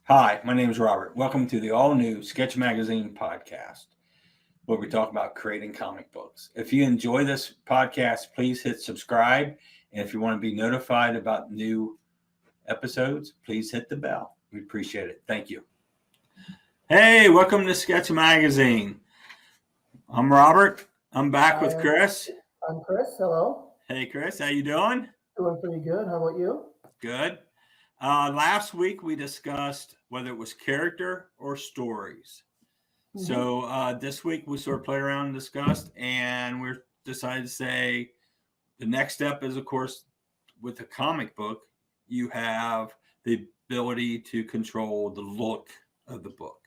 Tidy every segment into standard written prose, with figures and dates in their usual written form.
Hi, my name is Robert. Welcome to the all-new Sketch Magazine podcast, where we talk about creating comic books. If you enjoy this podcast, please hit subscribe. And if you want to be notified about new episodes, please hit the bell. We appreciate it. Thank you. Hey, welcome to Sketch Magazine. I'm Robert. I'm back with Chris. I'm Chris. Hello. Hey, Chris. How you doing? Doing pretty good. How about you? Good. Last week we discussed whether it was character or stories. Mm-hmm. So this week we sort of played around and discussed, and we decided to say the next step is, of course, with a comic book, you have the ability to control the look of the book.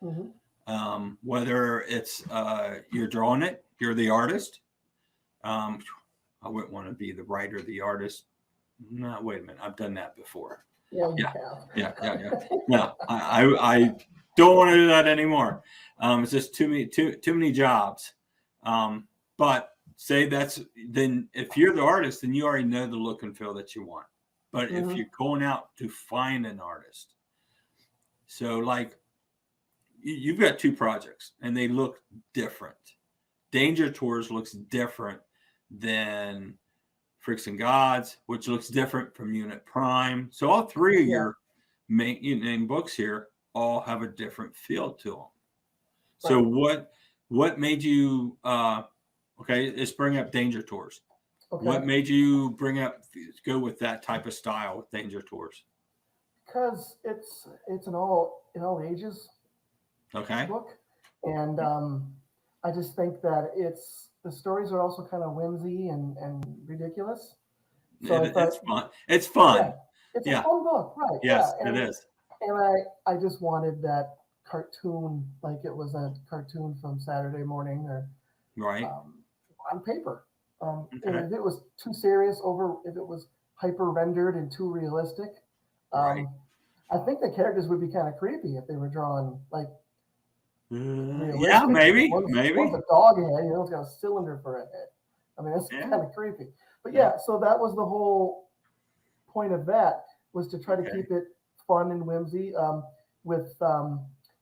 Mm-hmm. Whether it's you're drawing it, you're the artist. I wouldn't want to be the writer, the artist. No, wait a minute. I've done that before. Yeah. No, I don't want to do that anymore. It's just too many jobs. But say then if you're the artist, then you already know the look and feel that you want. But if you're going out to find an artist, so like you've got two projects and they look different. Danger Tours looks different than Freaks and Gods, which looks different from Unit Prime. So all three of your main books here all have a different feel to them. Right. So what made you let's bring up Danger Tours. Okay. What made you go with that type of style with Danger Tours? Because it's an all ages book, and I just think that the stories are also kind of whimsy and ridiculous. So it's fun. It's fun. Yeah, it's a fun book, right? Yes, it is. And I just wanted that cartoon, like it was a cartoon from Saturday morning or on paper. And if it was too serious, if it was hyper rendered and too realistic, I think the characters would be kind of creepy if they were drawn like. Maybe. One's a dog head, it's got a cylinder for a head. I mean, that's kind of creepy. But so that was the whole point of that, was to try to keep it fun and whimsy. With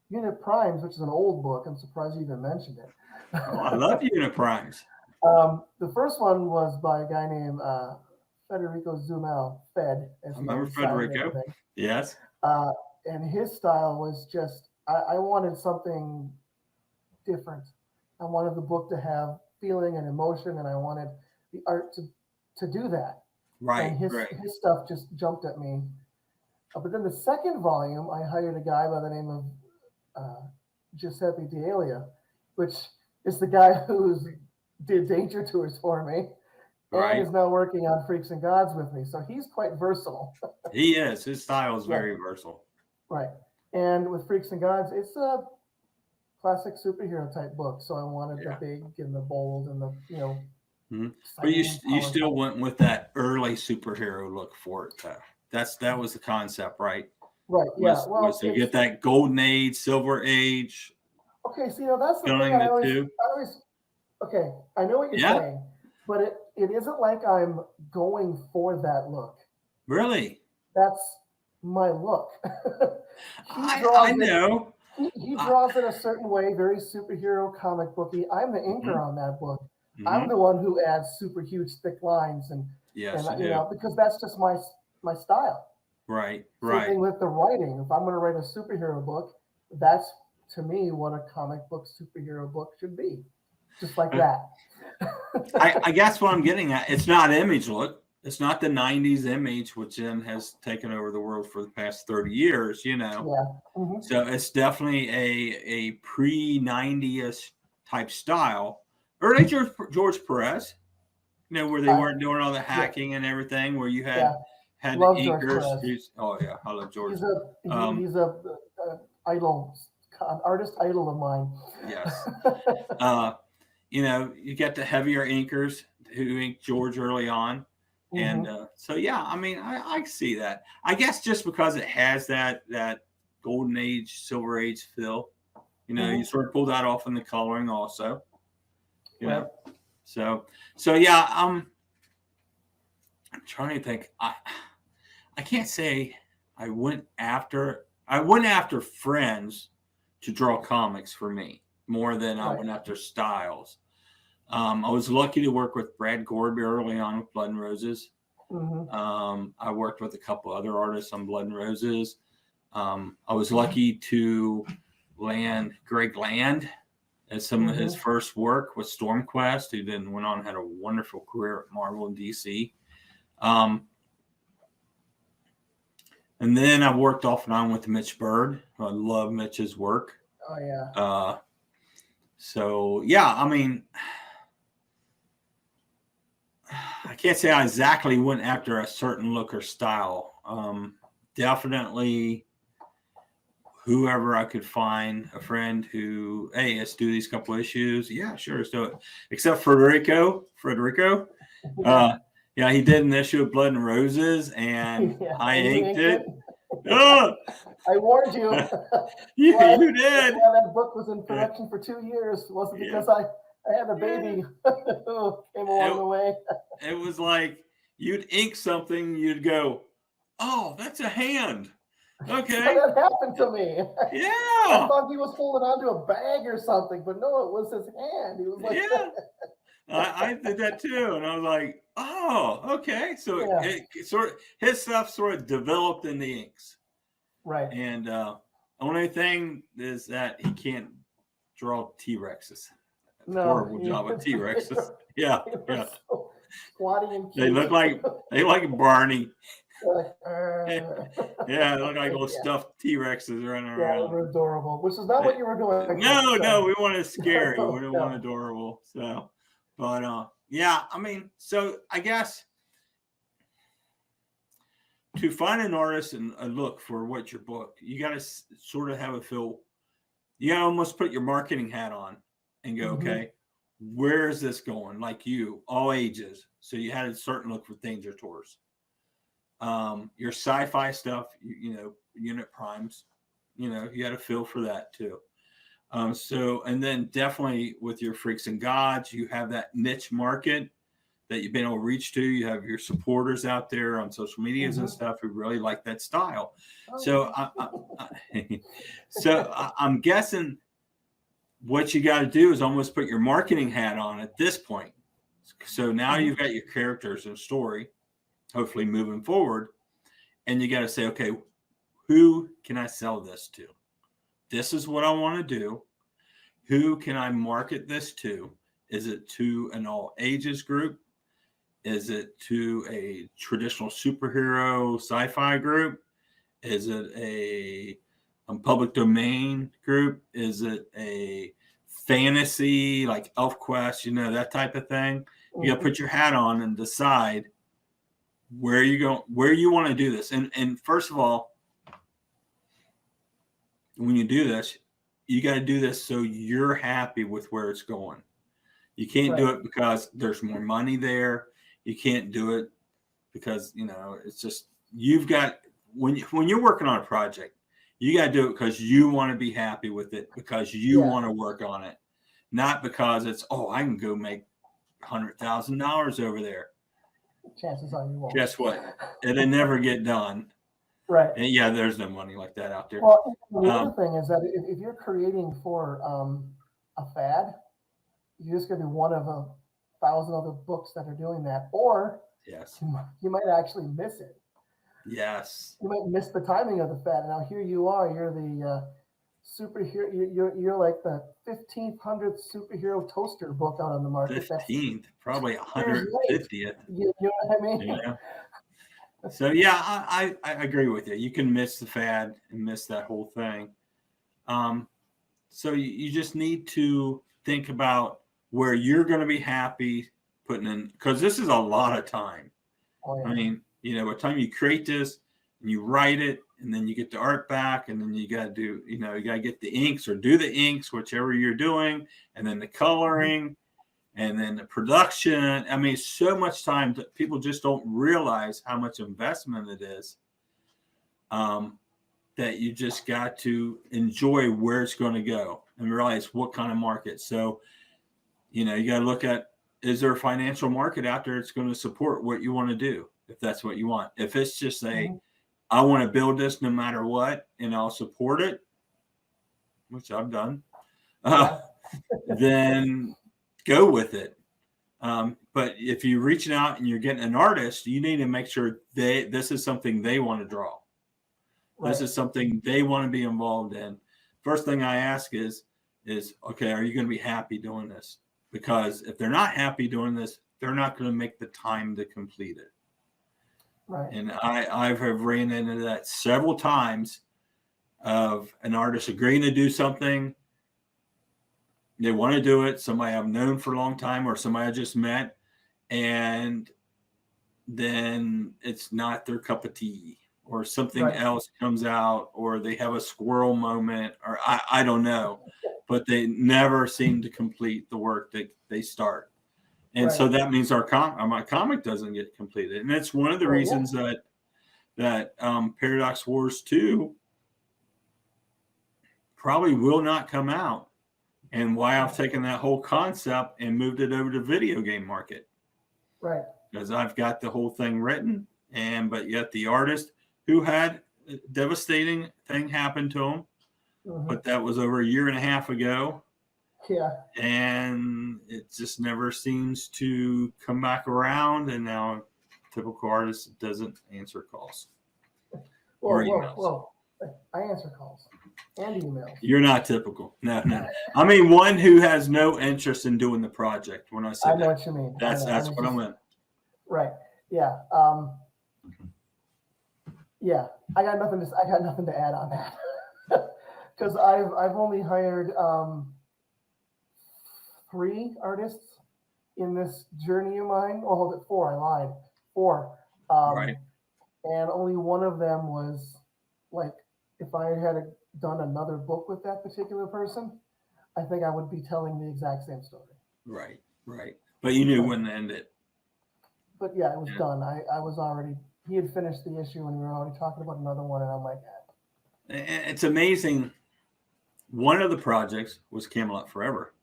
Unit Primes, which is an old book, I'm surprised you even mentioned it. I love Unit Primes. The first one was by a guy named Federico Zumel, Fed. I remember Federico. Yes. And his style was just, I wanted something different. I wanted the book to have feeling and emotion, and I wanted the art to do that. Right. And his stuff just jumped at me. But then the second volume, I hired a guy by the name of Giuseppe D'Elia, which is the guy who did Danger Tours for me, and is now working on Freaks and Gods with me. So he's quite versatile. He is. His style is very versatile. Right. And with Freaks and Gods, it's a classic superhero type book. So I wanted the big and the bold and the, Mm-hmm. But you still went with that early superhero look for it, though. That was the concept, right? Right. Yeah. Was to get that golden age, silver age. Okay. So that's the thing. I always. Okay, I know what you're saying, but it isn't like I'm going for that look. Really? That's my look. I know. He draws it a certain way, very superhero comic booky. I'm the inker on that book. Mm-hmm. I'm the one who adds super huge thick lines and because that's just my style. Right. Same thing with the writing. If I'm going to write a superhero book, that's to me what a comic book superhero book should be. Just like that. I guess what I'm getting at, it's not Image look. It's not the 90s Image, which then has taken over the world for the past 30 years, Yeah. Mm-hmm. So it's definitely a pre-90s type style. Early George Perez, where they weren't doing all the hacking and everything, where you had love inkers. I love George. He's a idol, an artist idol of mine. Yes. You get the heavier inkers who inked George early on. And I see that. I guess just because it has that golden age, silver age feel, you sort of pull that off in the coloring also. So I'm trying to think. I can't say I went after I went after friends to draw comics for me more than I went after styles. I was lucky to work with Brad Gorby early on with Blood and Roses. I worked with a couple other artists on Blood and Roses. I was lucky to land Greg Land as some of his first work with Stormquest, who then went on and had a wonderful career at Marvel and DC. And then I worked off and on with Mitch Bird. I love Mitch's work. Oh, yeah. So, yeah, I mean, I can't say I exactly went after a certain look or style. Definitely whoever I could find, a friend who, hey, let's do these couple issues. Yeah, sure, let's do it. Except Federico. Yeah, he did an issue of Blood and Roses, and I inked it. Oh! I warned you. Yeah, you did. Yeah, that book was in production for 2 years. It wasn't because I had a baby who came along the way. It was like you'd ink something, you'd go, oh, that's a hand. Okay. That happened to me. Yeah. I thought he was holding onto a bag or something, but no, it was his hand. He was like, yeah. I did that too, and I was like, "Oh, okay." So it sort of his stuff sort of developed in the inks, right? And only thing is that he can't draw T-Rexes. Horrible job with T-Rexes. Yeah. So squatty and cute. They look like Barney. Yeah, they look like little stuffed T-Rexes running around. Yeah, they were adorable, which is not what you were doing. No, we wanted scary. We didn't want adorable. So. But yeah, I mean, so I guess to find an artist and look for what your book, you got to sort of have a feel. You got to almost put your marketing hat on and go, okay, where is this going? Like you, all ages. So you had a certain look for Danger Tours. Your sci-fi stuff, you know, Unit Primes, you know, you got a feel for that too. So, and then definitely with your Freaks and Gods, you have that niche market that you've been able to reach to. You have your supporters out there on social medias and stuff who really like that style. So, I'm guessing what you got to do is almost put your marketing hat on at this point. So now you've got your characters and story, hopefully moving forward, and you got to say, okay, who can I sell this to? This is what I want to do. Who can I market this to? Is it to an all ages group? Is it to a traditional superhero sci-fi group? Is it a public domain group? Is it a fantasy like ElfQuest, you know, that type of thing? You got to put your hat on and decide where you want to do this. And first of all, when you do this, you got to do this so you're happy with where it's going. You can't do it because there's more money there. You can't do it because, you know, it's just, you've got, when you're working on a project, you got to do it because you want to be happy with it, because you want to work on it, not because it's, oh, I can go make $100,000 over there. Chances are you won't. Guess what? It'll never get done. Right. And yeah, there's no money like that out there. Well, the other thing is that if you're creating for a fad, you're just going to be one of 1,000 other books that are doing that. Or you might actually miss it. Yes. You might miss the timing of the fad. Now here you are. You're the superhero. You're like the 1,500th superhero toaster book out on the market. 15th, probably 150th. You know what I mean? Yeah. So yeah, I agree with you. You can miss the fad and miss that whole thing. So you just need to think about where you're going to be happy putting in, because this is a lot of time. Oh, yeah. I mean, you know, by the time you create this and you write it, and then you get the art back, and then you got to do, you know, you got to get the inks or do the inks, whichever you're doing, and then the coloring. And then the production. I mean, so much time that people just don't realize how much investment it is, that you just got to enjoy where it's going to go and realize what kind of market. So, you know, you got to look at, is there a financial market out there that's going to support what you want to do, if that's what you want? If it's just I want to build this no matter what, and I'll support it, which I've done, then go with it. But if you're reaching out and you're getting an artist, you need to make sure this is something they want to draw. Right. This is something they want to be involved in. First thing I ask is, okay, are you going to be happy doing this? Because if they're not happy doing this, they're not going to make the time to complete it. Right. And I've ran into that several times of an artist agreeing to do something. They want to do it. Somebody I've known for a long time or somebody I just met. And then it's not their cup of tea or something else comes out or they have a squirrel moment or I don't know. But they never seem to complete the work that they start. And so that means my comic doesn't get completed. And that's one of the reasons that Paradox Wars 2 probably will not come out, and why I've taken that whole concept and moved it over to video game market. Right. Because I've got the whole thing written, but yet the artist who had a devastating thing happen to him, but that was over a year and a half ago. Yeah. And it just never seems to come back around. And now a typical artist doesn't answer calls or emails. Whoa. I answer calls and emails. You're not typical. No. I mean, one who has no interest in doing the project. When I say I know what you mean. That's what I'm in. Right. Yeah. Yeah. I got nothing to add on that. Because I've only hired 3 artists in this journey of mine. Oh, hold it, 4. I lied. 4. Right. And only one of them was like, if I had done another book with that particular person, I think I would be telling the exact same story. Right. But you knew when to end it. But yeah, it was done. I was already, he had finished the issue and we were already talking about another one. And I'm like, It's amazing. One of the projects was Camelot Forever.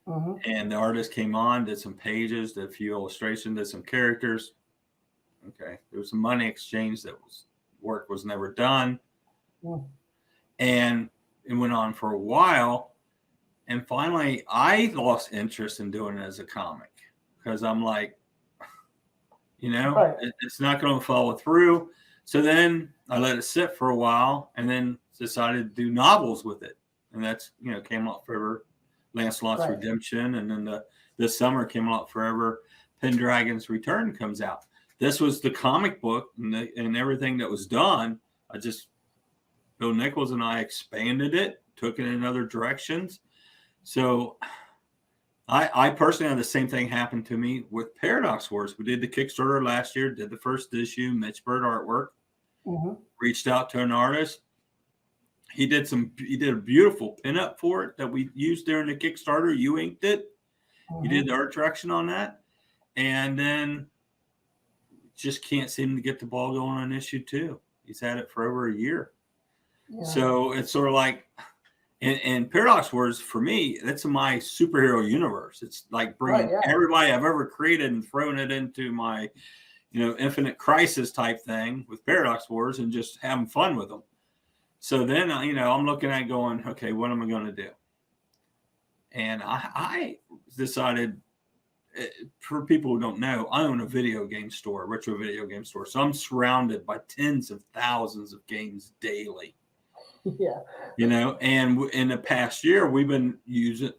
And the artist came on, did some pages, did a few illustrations, did some characters. Okay. There was some money exchange work was never done. And it went on for a while. And finally, I lost interest in doing it as a comic because I'm like, it's not going to follow through. So then I let it sit for a while and then decided to do novels with it. And that's, Camelot Forever, Lancelot's Redemption. And then this summer, Camelot Forever, Pendragon's Return comes out. This was the comic book and everything that was done. Bill Nichols and I expanded it, took it in other directions. So I personally had the same thing happen to me with Paradox Wars. We did the Kickstarter last year, did the first issue, Mitch Bird artwork, reached out to an artist. He did a beautiful pinup for it that we used during the Kickstarter. You inked it. You did the art direction on that. And then just can't seem to get the ball going on issue 2. He's had it for over a year. Yeah. So it's sort of like, and Paradox Wars, for me, that's my superhero universe. It's like bringing everybody I've ever created and throwing it into my, Infinite Crisis type thing with Paradox Wars and just having fun with them. So then, I'm looking at going, okay, what am I going to do? And I decided, for people who don't know, I own a video game store, retro video game store. So I'm surrounded by tens of thousands of games daily. Yeah. And in the past year, we've been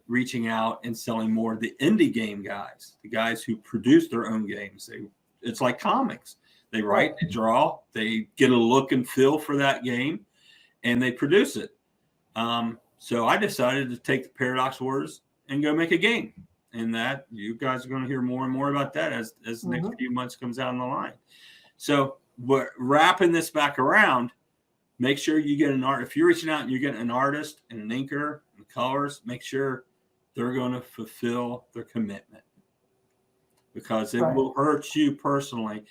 reaching out and selling more of the indie game guys, the guys who produce their own games. It's like comics. They write, they draw, they get a look and feel for that game, and they produce it. So I decided to take the Paradox Wars and go make a game. And that you guys are going to hear more and more about that as the next few months comes down the line. So we're wrapping this back around. Make sure you get an art. If you're reaching out and you're getting an artist and an inker and colors, make sure they're going to fulfill their commitment, because it will hurt you personally.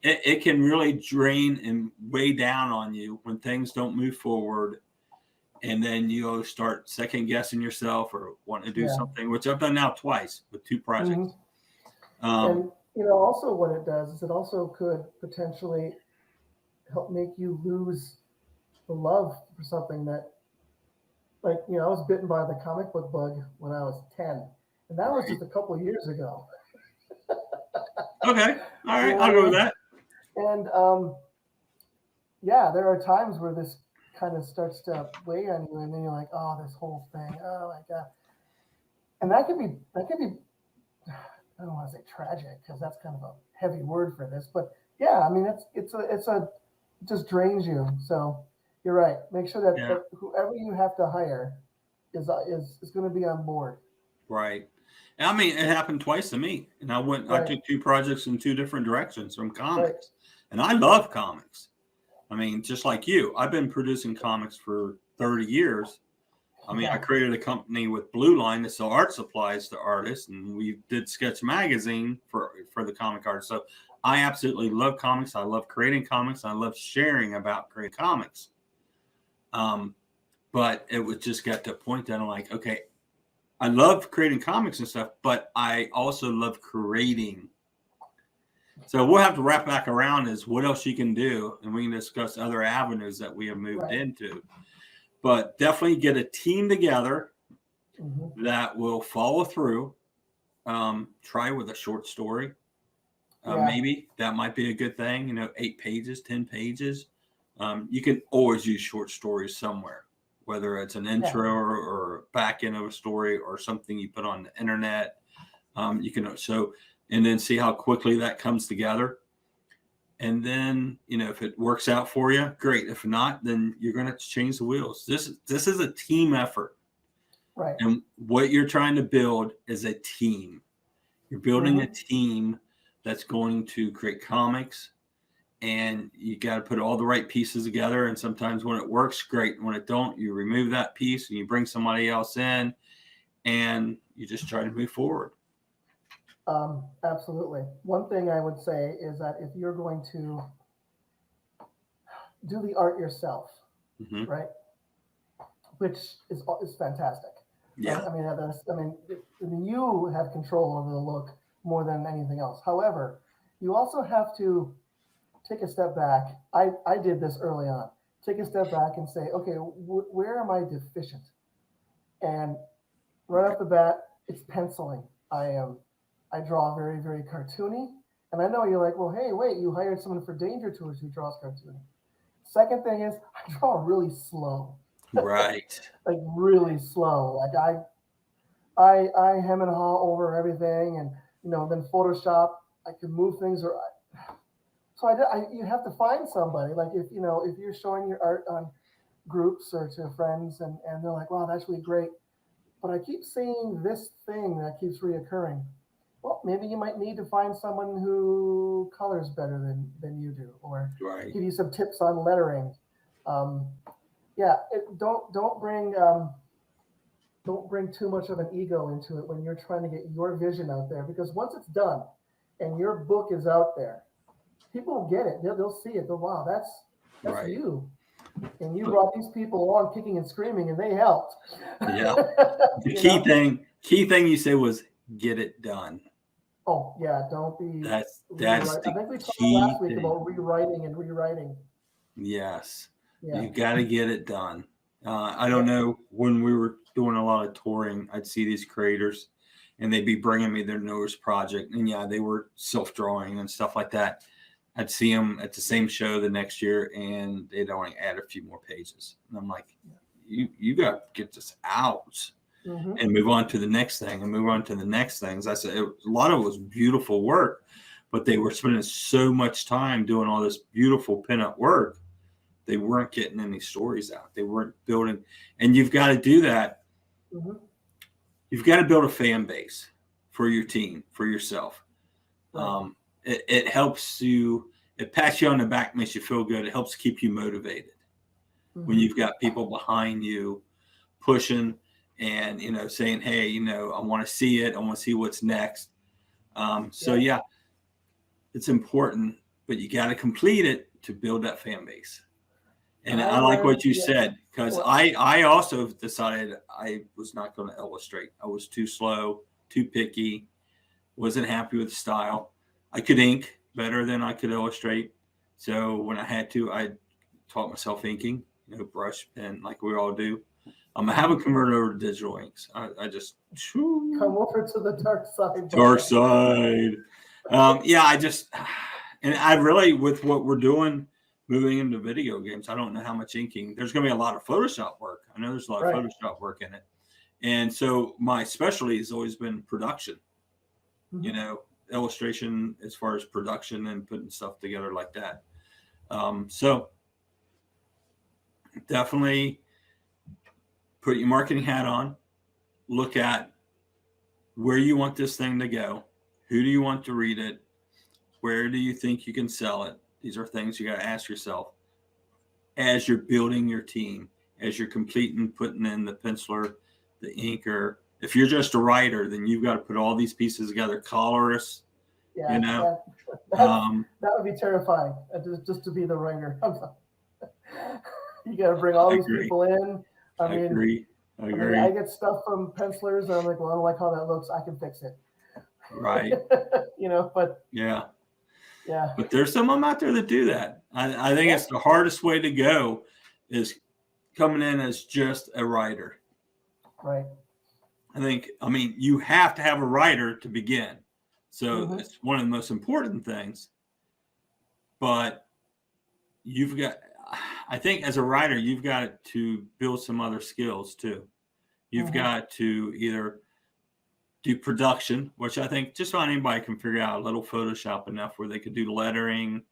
It can really drain and weigh down on you when things don't move forward. And then you start second guessing yourself or wanting to do something, which I've done now twice with 2 projects. And also what it does is it also could potentially help make you lose the love for something that, like, I was bitten by the comic book bug when I was 10, and that was just a couple of years ago. Okay, all right, I'll go with that. And yeah, there are times where this kind of starts to weigh on you, and then you're like, oh, this whole thing, oh my god, and that could be, I don't want to say tragic because that's kind of a heavy word for this, but yeah, I mean, it just drains you. So you're right. Make sure that whoever you have to hire is going to be on board. Right. I mean, it happened twice to me, and I took 2 projects in 2 different directions from comics, and I love comics. I mean, just like you, I've been producing comics for 30 years. I mean, I created a company with Blue Line to sell art supplies to artists, and we did Sketch Magazine for the comic artists. So I absolutely love comics. I love creating comics. I love sharing about creating comics. But it would just get to a point that I'm like, okay, I love creating comics and stuff, but I also love creating. So we'll have to wrap back around is what else you can do, and we can discuss other avenues that we have moved into. But definitely get a team together that will follow through. Try with a short story. Maybe that might be a good thing. 8 pages, 10 pages. You can always use short stories somewhere, whether it's an intro or back end of a story or something you put on the internet. You can and then see how quickly that comes together. And then, if it works out for you, great. If not, then you're going to have to change the wheels. This is a team effort. Right. And what you're trying to build is a team. You're building a team that's going to create comics, and you got to put all the right pieces together. And sometimes when it works, great. When it don't, you remove that piece and you bring somebody else in, and you just try to move forward. Absolutely. One thing I would say is that if you're going to do the art yourself, right, which is fantastic. Yeah. I mean, you have control over the look more than anything else. However, you also have to take a step back. I did this early on. Take a step back and say, okay, where am I deficient? And right off the bat, it's penciling. I draw very, very cartoony. And I know you're like, well, hey, wait, you hired someone for Danger Tours who draws cartoony. Second thing is I draw really slow. Right. Like really slow. Like I hem and haw over everything, and then Photoshop, I can move things. So you have to find somebody. Like if you're showing your art on groups or to friends, and they're like, wow, that's really great, but I keep seeing this thing that keeps reoccurring. Well, maybe you might need to find someone who colors better than you do, or give you some tips on lettering. Don't bring too much of an ego into it when you're trying to get your vision out there, because once it's done and your book is out there, people will get it. They'll see it. They'll, wow, that's you. And you brought these people along kicking and screaming, and they helped. Yeah. The key thing you said was get it done. Oh yeah, don't be. That's I think we talked last week about rewriting and rewriting. Yes. Yeah. You got to get it done. I don't know, when we were doing a lot of touring, I'd see these creators, and they'd be bringing me their newest project, and they were self-drawing and stuff like that. I'd see them at the same show the next year, and they'd only add a few more pages. And I'm like, you got to get this out and move on to the next thing and move on to the next things. I said, a lot of it was beautiful work, but they were spending so much time doing all this beautiful pinup work. They weren't getting any stories out. They weren't building. And you've got to do that. You've got to build a fan base for your team, for yourself. It helps you. It pats you on the back, makes you feel good. It helps keep you motivated when you've got people behind you pushing and, saying, hey, I want to see it. I want to see what's next. It's important, but you got to complete it to build that fan base. And I like what you said, because I also decided I was not going to illustrate. I was too slow, too picky, wasn't happy with the style. I could ink better than I could illustrate. So when I had to, I taught myself inking, brush pen, like we all do. I haven't converted over to digital inks. I just come over to the dark side. Dark side. And I really, with what we're doing, moving into video games, I don't know how much inking. There's going to be a lot of Photoshop work. I know there's a lot of Photoshop work in it. And so my specialty has always been production, illustration as far as production and putting stuff together like that. So definitely put your marketing hat on, look at where you want this thing to go. Who do you want to read it? Where do you think you can sell it? These are things you got to ask yourself as you're building your team, as you're putting in the penciler, the inker. If you're just a writer, then you've got to put all these pieces together. Colorists, that would be terrifying. Just to be the writer. You got to bring all these people in. I agree. I get stuff from pencilers, and I'm like, well, I don't like how that looks. I can fix it. Right. But yeah. But there's some of them out there that do that. I think it's the hardest way to go is coming in as just a writer. Right. You have to have a writer to begin. So it's one of the most important things. But I think as a writer, you've got to build some other skills too. You've got to either do production, which I think just about anybody can figure out a little Photoshop enough where they could do lettering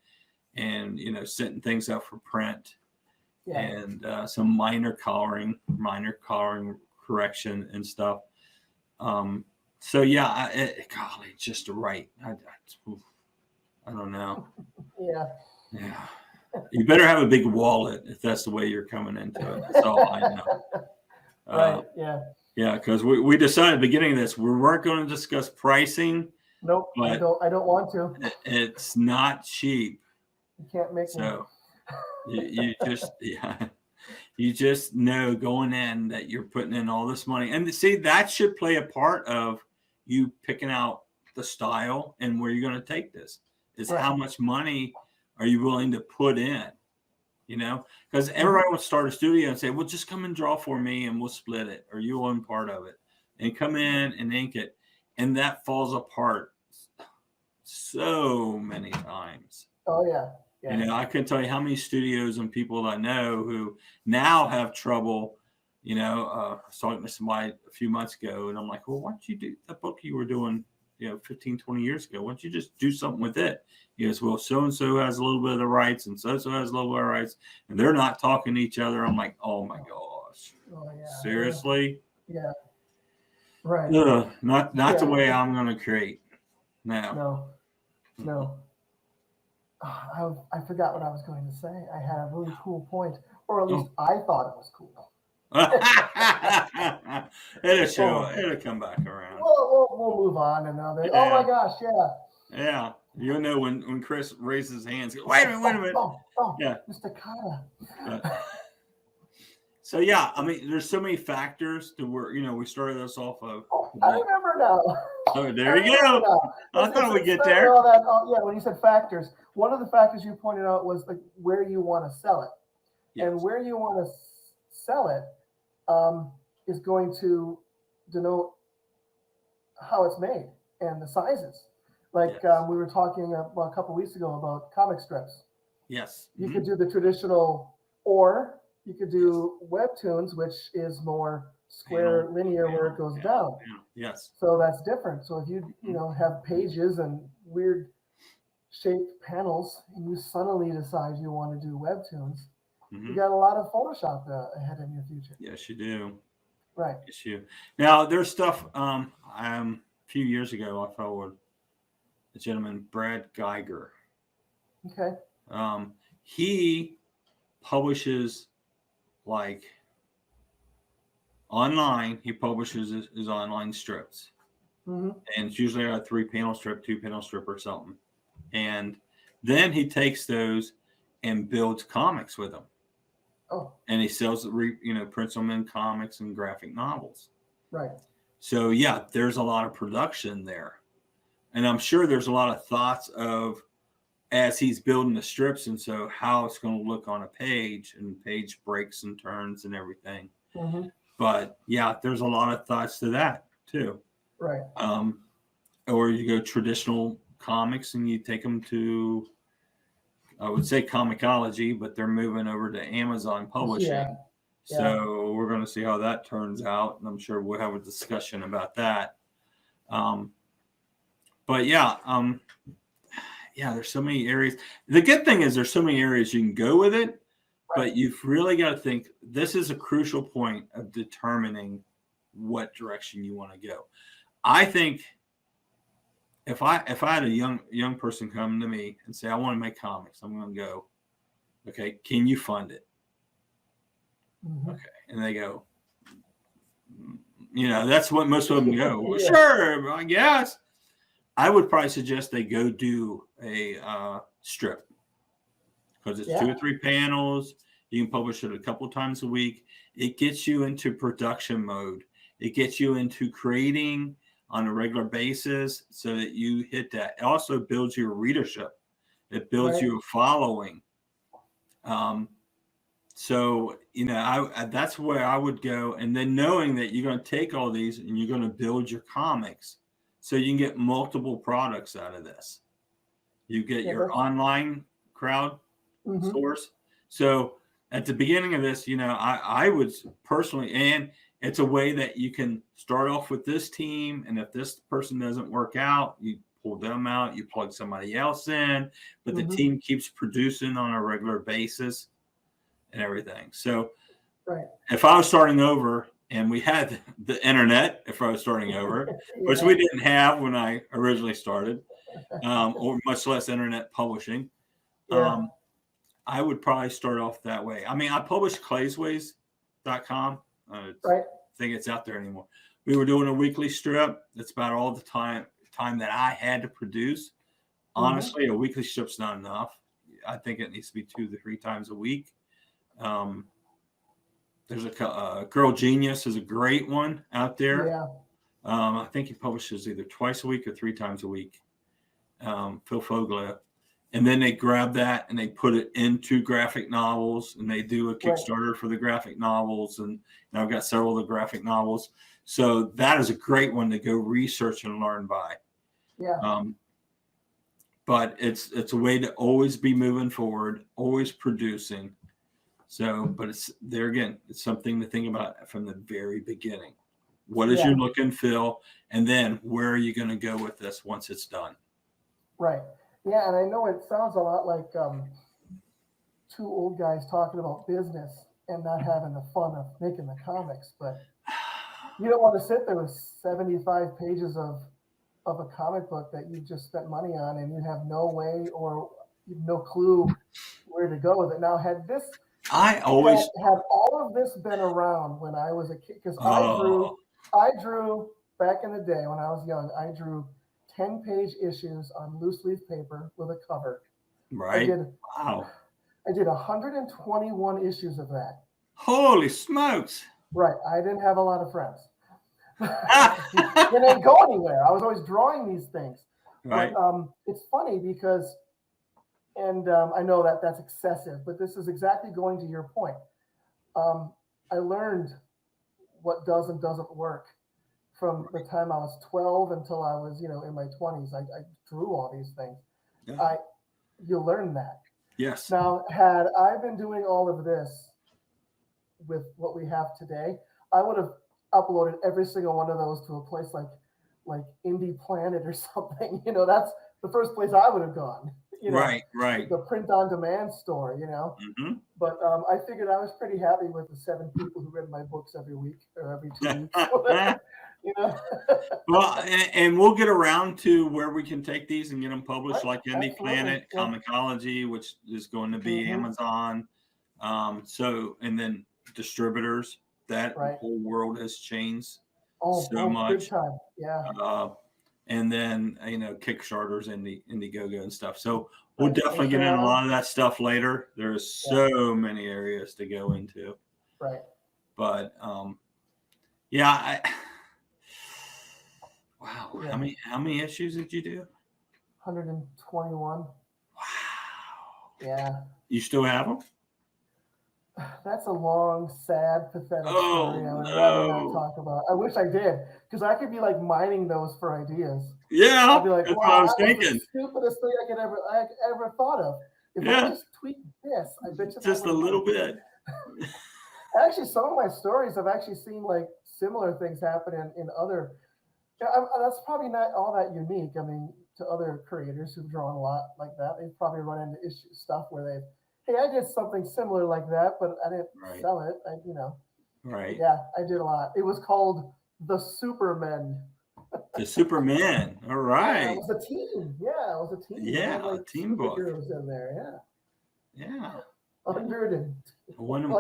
and, setting things up for print and some minor coloring correction and stuff. Golly, just to write. I don't know. Yeah. You better have a big wallet if that's the way you're coming into it. That's all I know. Right. Yeah. Yeah, because we decided at the beginning of this we weren't going to discuss pricing. Nope, I don't want to. It's not cheap. You can't make so. You just know going in that you're putting in all this money, and see that should play a part of you picking out the style and where you're going to take this. Is how much money are you willing to put in? Because everybody will start a studio and say, well, just come and draw for me and we'll split it, or you own part of it, and come in and ink it. And that falls apart so many times. Oh, yeah. I couldn't tell you how many studios and people I know who now have trouble. I was talking to somebody a few months ago, and I'm like, well, why don't you do the book you were doing, 15, 20 years ago? Why don't you just do something with it? He goes, well, so-and-so has a little bit of the rights, and so-and-so has a little bit of rights, and they're not talking to each other. I'm like, oh, my gosh. Oh, yeah. Seriously? Yeah. Right. Not the way I'm going to create. No. I forgot what I was going to say. I had a really cool point, or at least I thought it was cool. It'll come back around. We'll move on, and now oh my gosh, yeah. You'll know when Chris raises his hands. Wait a minute. Yeah, Mr. Kata. So there's so many factors to where we started this off of. I remember now. Oh, there you go. I thought we'd get there. All that, when you said factors, one of the factors you pointed out was like where you want to sell it, and where you want to sell it is going to denote how it's made and the sizes. Like we were talking a couple weeks ago about comic strips. Yes. You could do the traditional, or you could do webtoons, which is more square, linear, where it goes down. Yes. So that's different. So if you have pages and weird shaped panels, and you suddenly decide you want to do webtoons, you got a lot of Photoshop ahead in your future. Yes, you do. Right. Yes, you. Now there's stuff. A few years ago, I followed a gentleman, Brad Geiger. Okay. He publishes online. He publishes his online strips, and it's usually a 3-panel strip, 2-panel strip, or something. And then he takes those and builds comics with them. Oh. And he sells, prints them in comics and graphic novels. Right. So there's a lot of production there, and I'm sure there's a lot of thoughts of as he's building the strips, and so how it's going to look on a page, and page breaks and turns and everything. Mm-hmm. But yeah, there's a lot of thoughts to that too. Right. Or you go traditional comics and you take them to, I would say Comicology, but they're moving over to Amazon Publishing. Yeah. So we're going to see how that turns out, and I'm sure we'll have a discussion about that. But yeah, there's so many areas. The good thing is there's so many areas you can go with it, right. But you've really got to think. This is a crucial point of determining what direction you want to go. I think if I had a young person come to me and say, I want to make comics, I'm going to go, okay, can you fund it? Mm-hmm. Okay. And they go, that's what most of them go. Well, sure, I guess. I would probably suggest they go do a strip, because it's 2 or 3 panels. You can publish it a couple times a week. It gets you into production mode. It gets you into creating on a regular basis so that you hit that. It also builds your readership. It builds you a following. So, that's where I would go. And then knowing that you're going to take all these and you're going to build your comics so you can get multiple products out of this. You get your online crowd source. So at the beginning of this, I would personally, and it's a way that you can start off with this team. And if this person doesn't work out, you pull them out, you plug somebody else in, but the team keeps producing on a regular basis and everything. So if I was starting over and we had the internet, if I was starting over, which we didn't have when I originally started, or much less internet publishing, I would probably start off that way. I mean, I published claysways.com. I think it's out there anymore. We were doing a weekly strip. That's about all the time that I had to produce. Honestly, a weekly strip's not enough. I think it needs to be 2 to 3 times a week. There's a Girl Genius is a great one out there. Yeah. I think he publishes either twice a week or 3 times a week. Phil Foglia. And then they grab that and they put it into graphic novels, and they do a Kickstarter for the graphic novels. And I've got several of the graphic novels. So that is a great one to go research and learn by. Yeah. But it's a way to always be moving forward, always producing. So, but it's there again, it's something to think about from the very beginning. What is your look and feel? And then where are you going to go with this once it's done? Right. Yeah, and I know it sounds a lot like 2 old guys talking about business and not having the fun of making the comics, but you don't want to sit there with 75 pages of a comic book that you just spent money on, and you have no way or no clue where to go with it. Now, had all of this been around when I was a kid, because I drew back in the day when I was young, I drew 10-page issues on loose leaf paper with a cover. Right. I did 121 issues of that. Holy smokes. Right. I didn't have a lot of friends. It didn't go anywhere. I was always drawing these things. Right. But, it's funny because, and I know that that's excessive, but this is exactly going to your point. I learned what does and doesn't work from the time I was 12 until I was, in my 20s. I drew all these things. Yeah. You learn that. Yes. Now, had I been doing all of this with what we have today, I would have uploaded every single one of those to a place like Indie Planet or something. That's the first place I would have gone. Right. The print-on-demand store, Mm-hmm. But I figured I was pretty happy with the 7 people who read my books every week or every 2 weeks. Well, and we'll get around to where we can take these and get them published, like Indie Planet, Comicology, which is going to be Amazon. So, and then distributors. That whole world has changed so much. Good time. Yeah. And then Kickstarters and the Indiegogo and stuff. So we'll definitely get into a lot of that stuff later. There's so many areas to go into. Right. But wow. Yeah. How many issues did you do? 121. Wow. Yeah. You still have them? That's a long, sad, pathetic story. I would No. rather not talk about. I wish I did, because I could be like mining those for ideas. Yeah, I'd be like, that's wow, what I was that was thinking. the stupidest thing I ever thought of. If I just tweak this, I bet you just a little bit. Actually, some of my stories, I've actually seen like similar things happen in other. That's probably not all that unique. I mean, to other creators who've drawn a lot like that, they've probably run into stuff where hey, I did something similar like that, but I didn't sell it. Right. Yeah, I did a lot. It was called the Supermen. The Superman. All right. Yeah, it was a team. Yeah, it was a team. Yeah, like a team book. Superheroes in there. Yeah. 100 and one of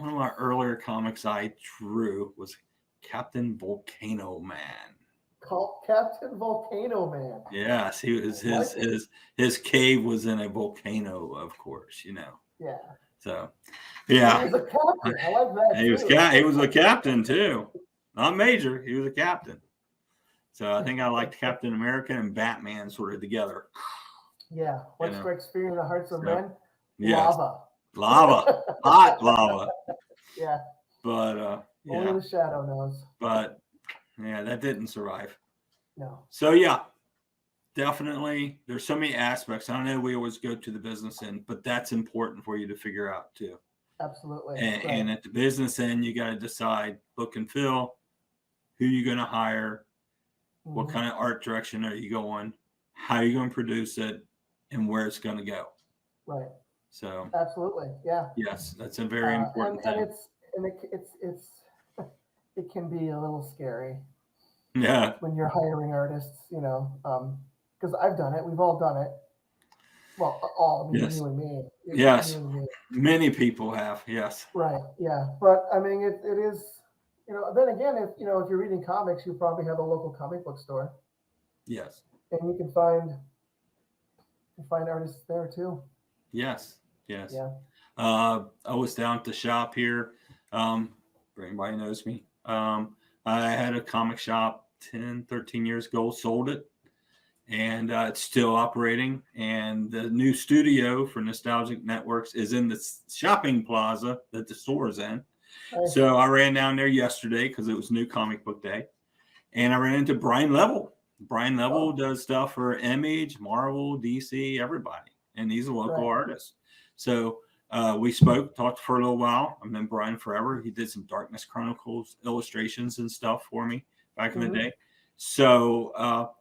my earlier comics I drew was Captain Volcano Man. Called Captain Volcano Man. Yes, he was his cave was in a volcano, of course, Yeah. So, yeah. He was a captain. I like that. He was a captain too. Not major, he was a captain. So I think I liked Captain America and Batman sort of together. Yeah. What strikes fear in the hearts of men? Yes. Lava. Hot lava. Yeah. But only the shadow knows. But yeah, that didn't survive. No. So yeah, definitely. There's so many aspects. I know we always go to the business end, but that's important for you to figure out too. Absolutely. And at the business end, you got to decide look and feel, who you're going to hire, what kind of art direction are you going, how you're going to produce it, and where it's going to go. Right. So absolutely, yeah. Yes, that's a very important thing. And it can be a little scary. Yeah. When you're hiring artists, because I've done it. We've all done it. Well, yes. You and me. Yes. You and me. Many people have. Yes. Right. Yeah. But I mean, it is. Then again, if you're reading comics, you probably have a local comic book store. Yes. And you can find artists there too. Yes. Yes. Yeah. I was down at the shop here. For anybody knows me. I had a comic shop 10, 13 years ago, sold it, and it's still operating. And the new studio for Nostalgic Networks is in the shopping plaza that the store is in. Nice. So I ran down there yesterday because it was new comic book day, and I ran into Brian Level. Brian Level does stuff for Image, Marvel, DC, everybody, and he's a local artist. So we talked for a little while. I've known Brian forever. He did some Darkness Chronicles illustrations and stuff for me back in the day. So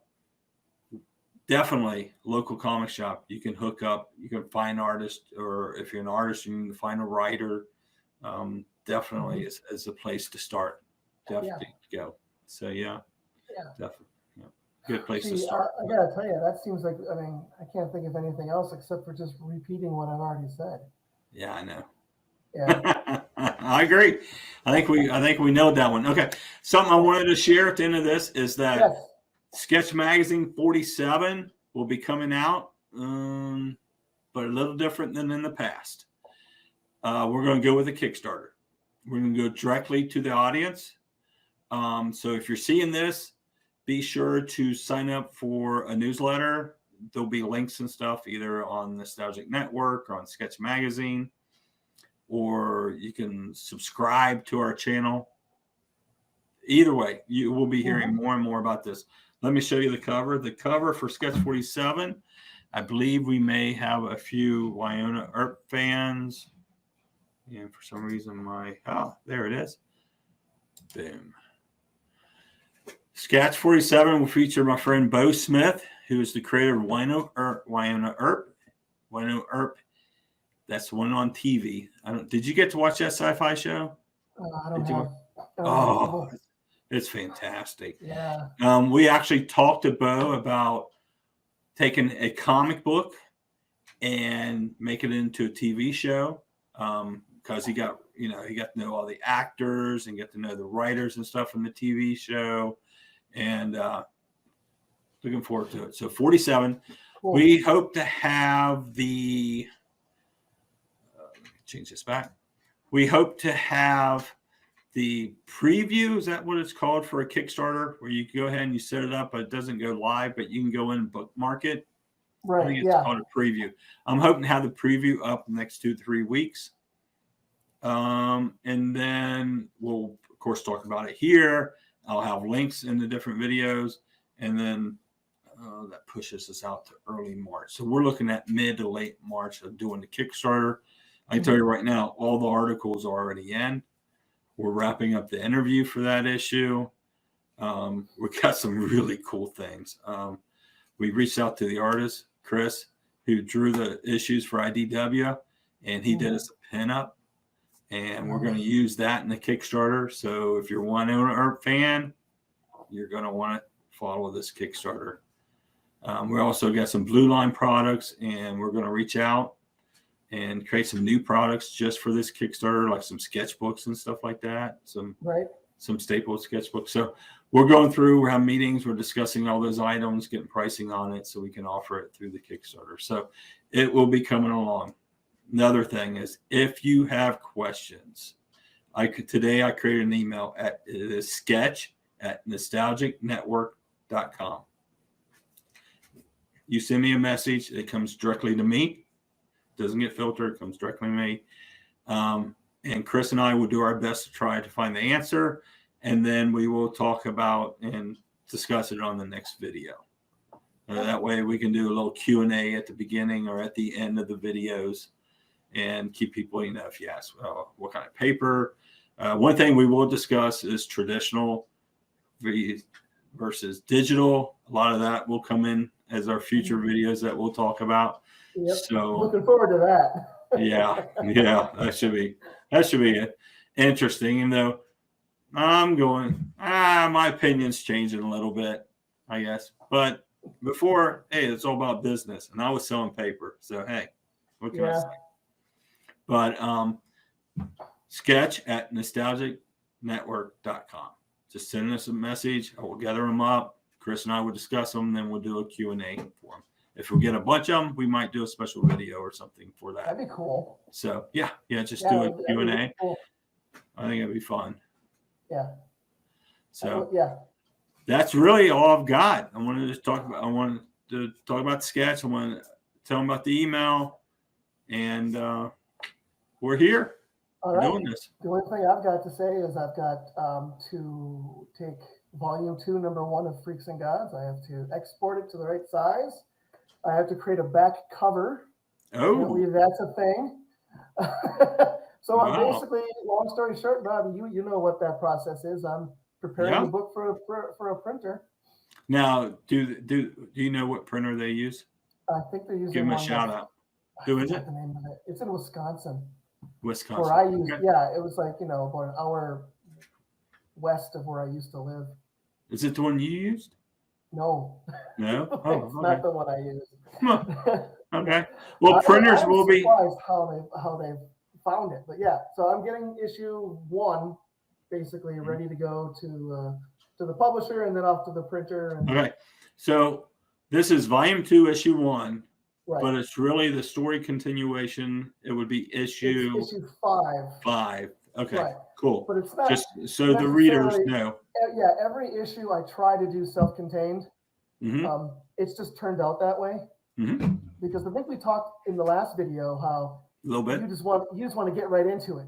definitely local comic shop. You can hook up. You can find artists, or if you're an artist, you can find a writer. Definitely is a place to start. Definitely to go. So definitely. Good place to start. I gotta tell you, that seems like, I can't think of anything else except for just repeating what I've already said. Yeah, I know. Yeah. I agree. I think we nailed that one. Okay. Something I wanted to share at the end of this is that Sketch Magazine 47 will be coming out, but a little different than in the past. We're going to go with a Kickstarter. We're going to go directly to the audience. So if you're seeing this, be sure to sign up for a newsletter. There'll be links and stuff either on Nostalgic Network or on Sketch Magazine, or you can subscribe to our channel. Either way, you will be hearing more and more about this. Let me show you the cover. The cover for Sketch 47, I believe we may have a few Wynonna Earp fans. And for some reason, there it is. Boom. Sketch 47 will feature my friend Bo Smith, who is the creator of Wynonna Earp. Wynonna Earp, that's the one on TV. Did you get to watch that sci-fi show? I don't have. It's fantastic. Yeah. We actually talked to Bo about taking a comic book and making it into a TV show, because he got to know all the actors and get to know the writers and stuff from the TV show. And looking forward to it. So 47, cool. We hope to have let me change this back. We hope to have the preview. Is that what it's called for a Kickstarter, where you can go ahead and you set it up, but it doesn't go live, but you can go in and bookmark it Right. I think it's called a preview. I'm hoping to have the preview up the next 2 to 3 weeks. And then we'll, of course, talk about it here. I'll have links in the different videos. And then that pushes us out to early March. So we're looking at mid to late March of doing the Kickstarter. I can tell you right now, all the articles are already in. We're wrapping up the interview for that issue. We've got some really cool things. We reached out to the artist, Chris, who drew the issues for IDW, and he did us a pinup. And we're going to use that in the Kickstarter. So if you're one art fan, you're going to want to follow this Kickstarter. We also got some Blue Line products, and we're going to reach out and create some new products just for this Kickstarter, like some sketchbooks and stuff like that. Some staple sketchbooks. So we're going through, we're having meetings, we're discussing all those items, getting pricing on it so we can offer it through the Kickstarter. So it will be coming along. Another thing is, if you have questions, today I created an email at sketch@nostalgicnetwork.com. You send me a message, it comes directly to me. Doesn't get filtered, it comes directly to me. And Chris and I will do our best to try to find the answer, and then we will talk about and discuss it on the next video. That way we can do a little Q&A at the beginning or at the end of the videos and keep people, if you ask what kind of paper. One thing we will discuss is traditional versus digital. A lot of that will come in as our future videos that we'll talk about. Yep. So looking forward to that. yeah, that should be interesting. And though I'm going, my opinion's changing a little bit, I guess. But before, hey, it's all about business, and I was selling paper, so hey, what can I say? But sketch@nostalgicnetwork.com. Just send us a message. I will gather them up. Chris and I will discuss them. Then we'll do a Q&A for them. If we get a bunch of them, we might do a special video or something for that. That'd be cool. So just do a Q&A. Cool. I think it'd be fun. Yeah. So that's really all I've got. I wanted to talk about the sketch. I want to tell them about the email, and we're here. All right. Doing this. The only thing I've got to say is I've got to take volume 2, number 1 of Freaks and Gods. I have to export it to the right size. I have to create a back cover. Oh, that's a thing. So I'm basically, long story short, Bob, you know what that process is. I'm preparing the book for a printer. Now, do you know what printer they use? I think they're using. Give them a shout out. Who is it? The name of it. It's in Wisconsin. Wisconsin. Where I used, it was like about an hour west of where I used to live. Is it the one you used? No. No. It's not the one I used. Okay. Well, printers will be surprised how they found it, but so I'm getting issue 1 basically ready to go to the publisher and then off to the printer. Okay. So this is volume 2, issue 1. Right. But it's really the story continuation. It would be issue 5. Okay, right. Cool. But it's not just so the readers know. Yeah, every issue I try to do self-contained. It's just turned out that way. Because I think we talked in the last video how a little bit you just want to get right into it,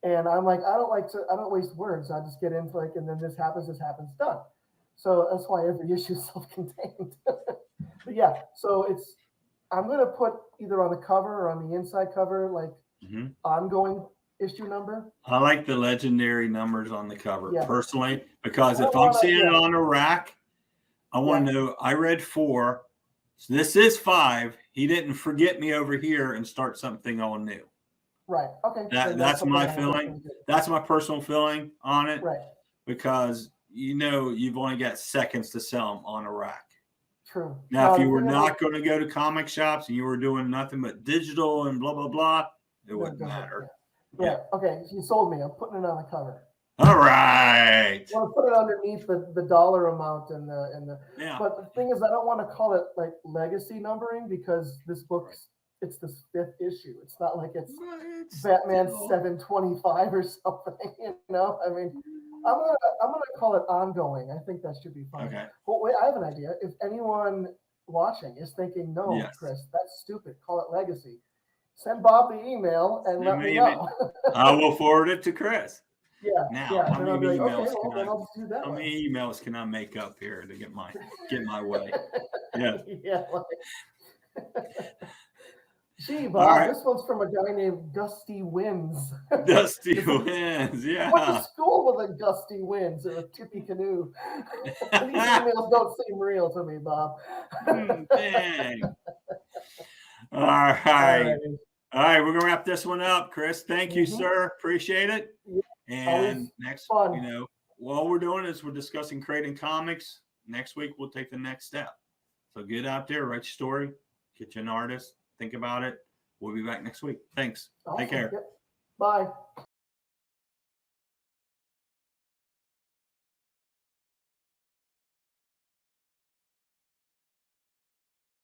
and I'm like I don't waste words. I just get into and then this happens, done. So that's why every issue is self-contained. But so I'm going to put either on the cover or on the inside cover, ongoing issue number. I like the legendary numbers on the cover personally, because if I'm seeing it on a rack, I want to know I read 4. So this is 5. He didn't forget me over here and start something all new. Right. Okay. That's my feeling. That's my personal feeling on it. Right. Because you've only got seconds to sell them on a rack. True. Now, if you were not going to go to comic shops and you were doing nothing but digital and blah, blah, blah, it wouldn't matter. Yeah. Okay. You sold me. I'm putting it on the cover. All right. I want to put it underneath the dollar amount and the. But the thing is, I don't want to call it legacy numbering because this book, it's this 5th issue. It's not like it's Batman 725 or something. I mean. I'm gonna call it ongoing. I think that should be fun. Okay. But wait, I have an idea. If anyone watching is thinking, no, Yes. Chris, that's stupid. Call it legacy. Send Bob the email and let me know. I will forward it to Chris. Yeah. Now, yeah. how many I'll be like, emails okay, well, then I'll just do that how way. many emails can I make up here to get my way? Yeah. Yeah. Gee, Bob, right. this one's from a guy named Gusty Winds. Dusty Winds, yeah. Went to school with a Gusty Winds or a tippy canoe. These emails don't seem real to me, Bob. Dang. All right. All right, we're gonna wrap this one up. Chris, thank you, sir. Appreciate it. Yeah, and next, fun. what we're doing is we're discussing creating comics. Next week, we'll take the next step. So get out there, write your story, get you an artist, think about it. We'll be back next week. Thanks. Awesome. Take care. Yep. Bye.